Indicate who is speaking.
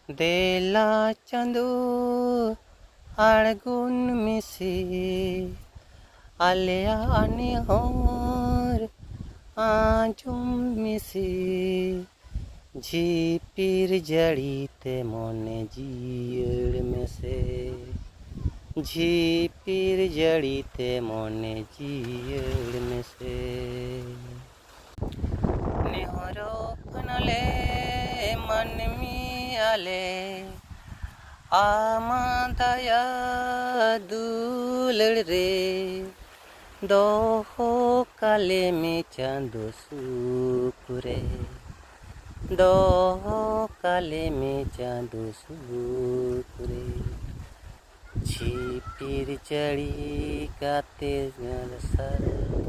Speaker 1: देला चांदो आड़गुन मिसे आलिया निहोर आंजुम मिसे झीपीर जड़ीते मोने जियड़ में से झीपीर जड़ीते मोने जियड़ में से निहोरो फनले मन में आले आमा दया दुलड़ रे दोहो काले में चांदो सुकुरे दोहो काले में चांदो सुकुरे झीपीर जड़ी गाते सर